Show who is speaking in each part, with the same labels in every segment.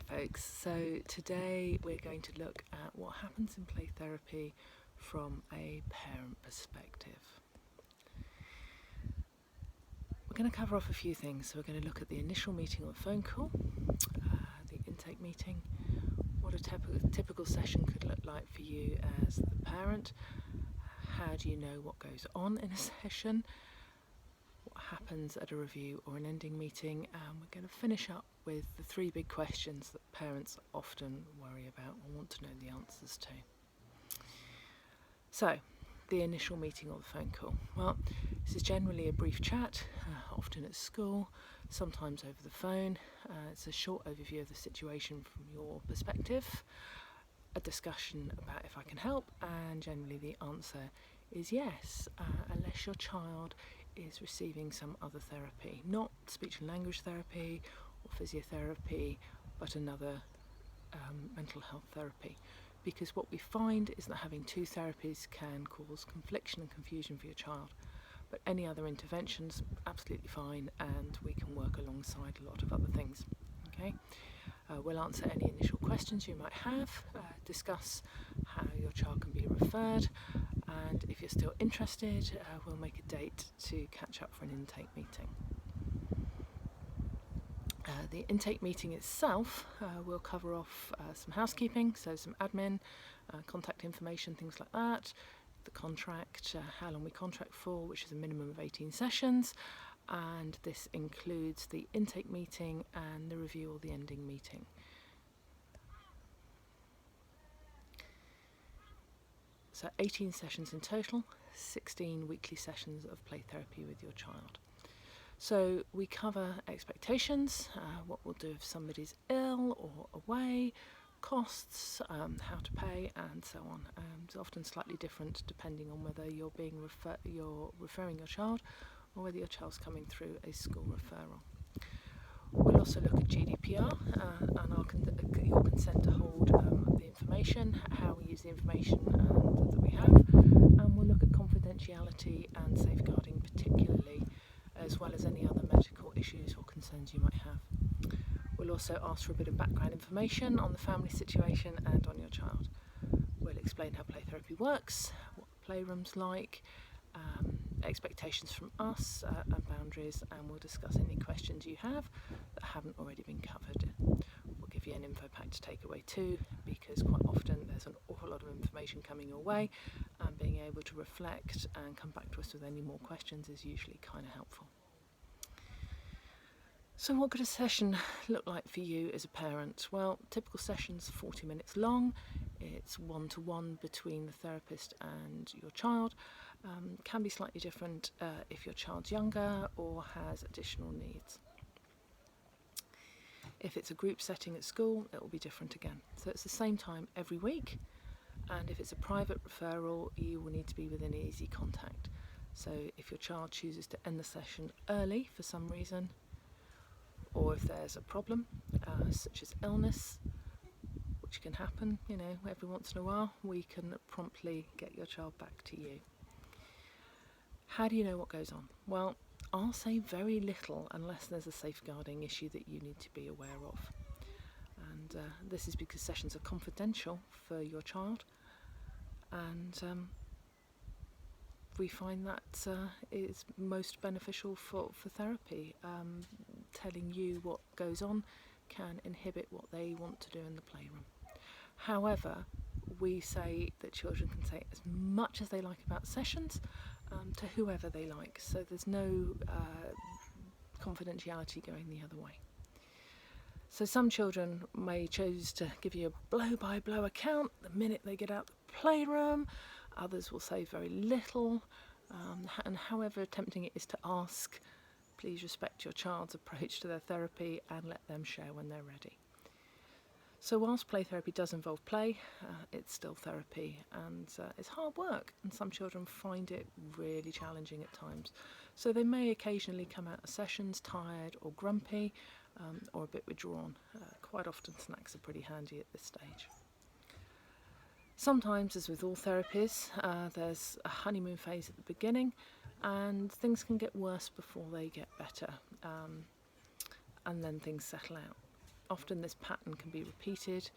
Speaker 1: folks. So today we're going to look at what happens in play therapy from a parent perspective. We're going to cover off a few things. So we're going to look at the initial meeting or phone call, the intake meeting, what a typical session could look like for you as the parent, how do you know what goes on in a session, what happens at a review or an ending meeting, and we're going to finish up with the three big questions that parents often worry about or want to know the answers to. So, the initial meeting or the phone call. Well, this is generally a brief chat, often at school, sometimes over the phone. It's a short overview of the situation from your perspective, a discussion about if I can help, and generally the answer is yes, unless your child is receiving some other therapy, not speech and language therapy or physiotherapy, but another mental health therapy. Because what we find is that having two therapies can cause confliction and confusion for your child, but any other interventions, absolutely fine, and we can work alongside a lot of other things. Okay, we'll answer any initial questions you might have, discuss how your child can be referred, and if you're still interested, we'll make a date to catch up for an intake meeting. The intake meeting itself, we'll cover off some housekeeping, so some admin, contact information, things like that, the contract, how long we contract for, which is a minimum of 18 sessions, and this includes the intake meeting and the review or the ending meeting. So 18 sessions in total, 16 weekly sessions of play therapy with your child. So we cover expectations, what we'll do if somebody's ill or away, costs, how to pay, and so on. It's often slightly different depending on whether you're referring your child or whether your child's coming through a school referral. We'll also look at GDPR and your consent to hold the information, how we use the information that we have, and we'll look at confidentiality and safeguarding particularly, as well as any other medical issues or concerns you might have. We'll also ask for a bit of background information on the family situation and on your child. We'll explain how play therapy works, what the playroom's like, expectations from us and boundaries, and we'll discuss any questions you have that haven't already been covered. We'll give you an info pack to take away too, because quite often there's an awful lot of information coming your way, and being able to reflect and come back to us with any more questions is usually kind of helpful. So what could a session look like for you as a parent? Well, typical sessions are 40 minutes long. It's one-to-one between the therapist and your child. Can be slightly different if your child's younger or has additional needs. If it's a group setting at school, it will be different again. So it's the same time every week, and if it's a private referral, you will need to be within easy contact. So if your child chooses to end the session early for some reason, or if there's a problem, such as illness, which can happen, every once in a while, we can promptly get your child back to you. How do you know what goes on? Well, I'll say very little unless there's a safeguarding issue that you need to be aware of. And this is because sessions are confidential for your child, and we find that is most beneficial for therapy. Telling you what goes on can inhibit what they want to do in the playroom. However, we say that children can say as much as they like about sessions to whoever they like, so there's no confidentiality going the other way. So some children may choose to give you a blow-by-blow account the minute they get out the playroom. Others will say very little, and however tempting it is to ask, please respect your child's approach to their therapy and let them share when they're ready. So whilst play therapy does involve play, it's still therapy, and it's hard work, and some children find it really challenging at times. So they may occasionally come out of sessions tired or grumpy, or a bit withdrawn. Quite often snacks are pretty handy at this stage. Sometimes, as with all therapies, there's a honeymoon phase at the beginning, and things can get worse before they get better, and then things settle out. Often this pattern can be repeated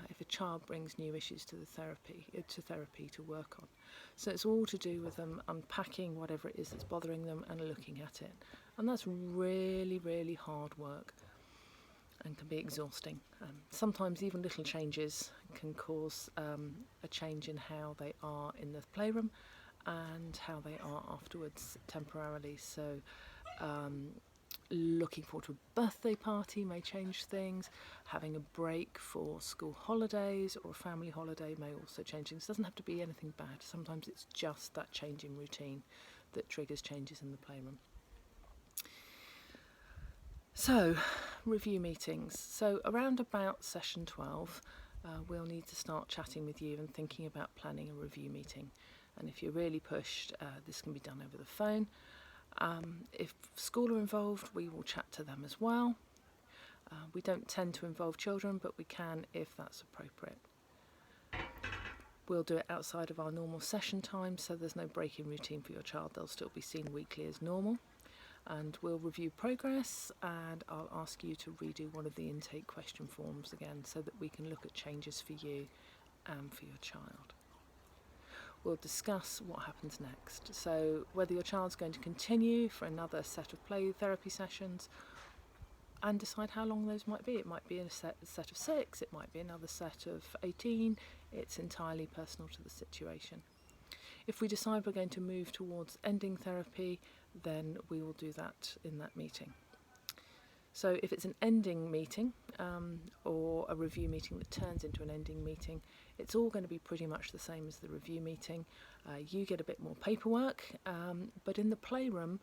Speaker 1: if a child brings new issues to therapy to work on. So it's all to do with them unpacking whatever it is that's bothering them and looking at it. And that's really, really hard work and can be exhausting. Sometimes even little changes can cause a change in how they are in the playroom and how they are afterwards temporarily. So looking forward to a birthday party may change things. Having a break for school holidays or a family holiday may also change things. It doesn't have to be anything bad. Sometimes it's just that change in routine that triggers changes in the playroom. So, review meetings. So around about session 12, we'll need to start chatting with you and thinking about planning a review meeting. And if you're really pushed, this can be done over the phone. If school are involved, we will chat to them as well. We don't tend to involve children, but we can if that's appropriate. We'll do it outside of our normal session time, so there's no break in routine for your child. They'll still be seen weekly as normal. And we'll review progress, and I'll ask you to redo one of the intake question forms again so that we can look at changes for you and for your child. We'll discuss what happens next. So whether your child's going to continue for another set of play therapy sessions and decide how long those might be. It might be a set of 6, it might be another set of 18. It's entirely personal to the situation. If we decide we're going to move towards ending therapy, then we will do that in that meeting. So if it's an ending meeting or a review meeting that turns into an ending meeting, it's all going to be pretty much the same as the review meeting. You get a bit more paperwork, but in the playroom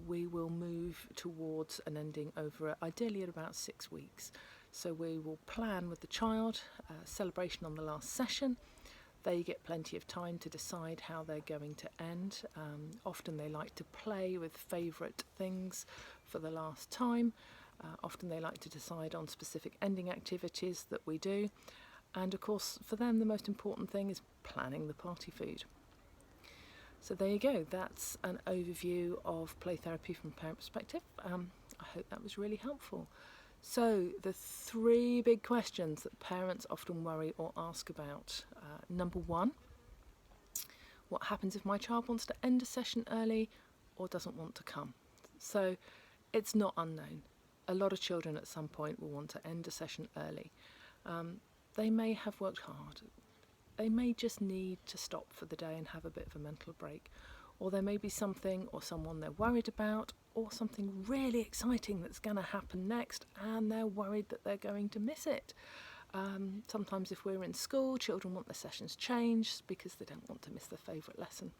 Speaker 1: we will move towards an ending over ideally at about 6 weeks. So we will plan with the child celebration on the last session. They get plenty of time to decide how they're going to end. Often they like to play with favourite things for the last time. Often they like to decide on specific ending activities that we do. And of course, for them, the most important thing is planning the party food. So there you go. That's an overview of play therapy from a parent perspective. I hope that was really helpful. So the 3 big questions that parents often worry or ask about. Number 1, what happens if my child wants to end a session early or doesn't want to come? So it's not unknown. A lot of children at some point will want to end a session early. They may have worked hard. They may just need to stop for the day and have a bit of a mental break. Or there may be something or someone they're worried about, or something really exciting that's going to happen next, and they're worried that they're going to miss it. Sometimes if we're in school, children want their sessions changed because they don't want to miss their favourite lesson.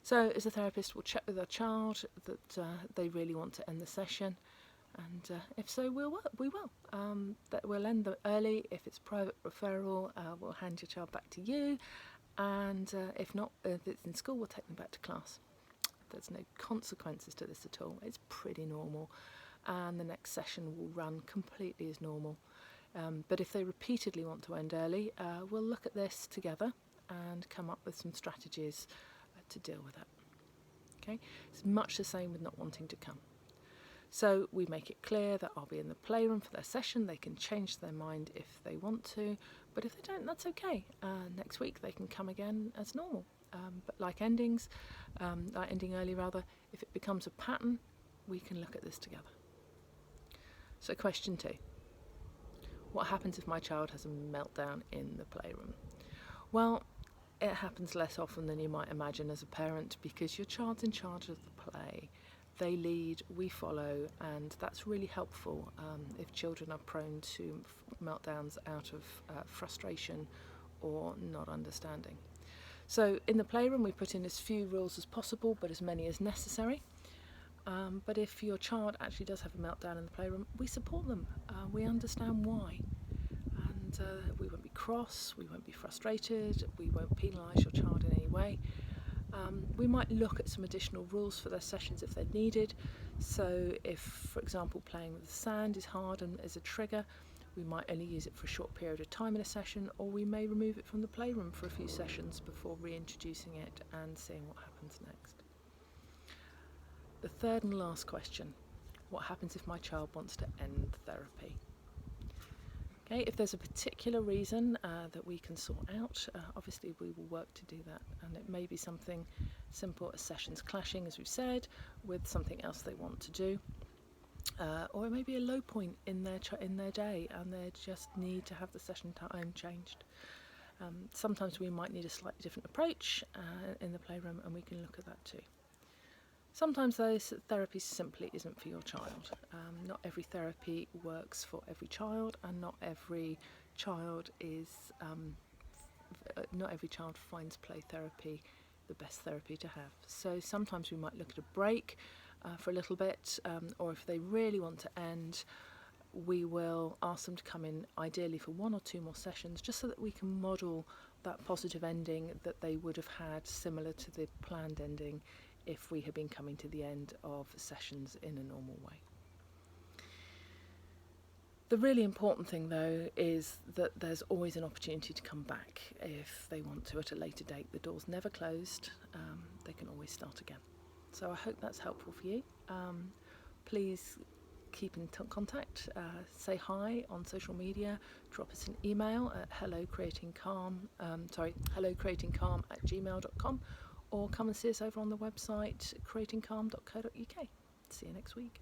Speaker 1: So as a therapist, we'll check with our child that they really want to end the session, and if so, we will. That we'll end them early. If it's private referral, we'll hand your child back to you, and if not, if it's in school, we'll take them back to class. There's no consequences to this at all. It's pretty normal, and the next session will run completely as normal. But if they repeatedly want to end early, we'll look at this together and come up with some strategies to deal with it. Okay, it's much the same with not wanting to come. So we make it clear that I'll be in the playroom for their session. They can change their mind if they want to, but if they don't, that's okay. Next week they can come again as normal. But like ending early rather, if it becomes a pattern, we can look at this together. So question 2. What happens if my child has a meltdown in the playroom? Well, it happens less often than you might imagine as a parent because your child's in charge of the play. They lead, we follow, and that's really helpful if children are prone to meltdowns out of frustration or not understanding. So in the playroom we put in as few rules as possible, but as many as necessary. But if your child actually does have a meltdown in the playroom, we support them. We understand why. And we won't be cross, we won't be frustrated, we won't penalise your child in any way. We might look at some additional rules for their sessions if they're needed. So if, for example, playing with the sand is hard and is a trigger, we might only use it for a short period of time in a session, or we may remove it from the playroom for a few sessions before reintroducing it and seeing what happens next. The third and last question, what happens if my child wants to end therapy? Okay, if there's a particular reason that we can sort out, obviously we will work to do that, and it may be something simple as sessions clashing, as we've said, with something else they want to do, or it may be a low point in their day and they just need to have the session time changed. Sometimes we might need a slightly different approach in the playroom, and we can look at that too. Sometimes those therapy simply isn't for your child. Not every therapy works for every child, and not every child finds play therapy the best therapy to have. So sometimes we might look at a break for a little bit, or if they really want to end, we will ask them to come in ideally for 1 or 2 more sessions, just so that we can model that positive ending that they would have had, similar to the planned ending if we had been coming to the end of sessions in a normal way. The really important thing though is that there's always an opportunity to come back if they want to at a later date. The door's never closed, they can always start again. So I hope that's helpful for you. Please keep in contact, say hi on social media, drop us an email at hellocreatingcalm@gmail.com, or come and see us over on the website creatingcalm.co.uk. See you next week.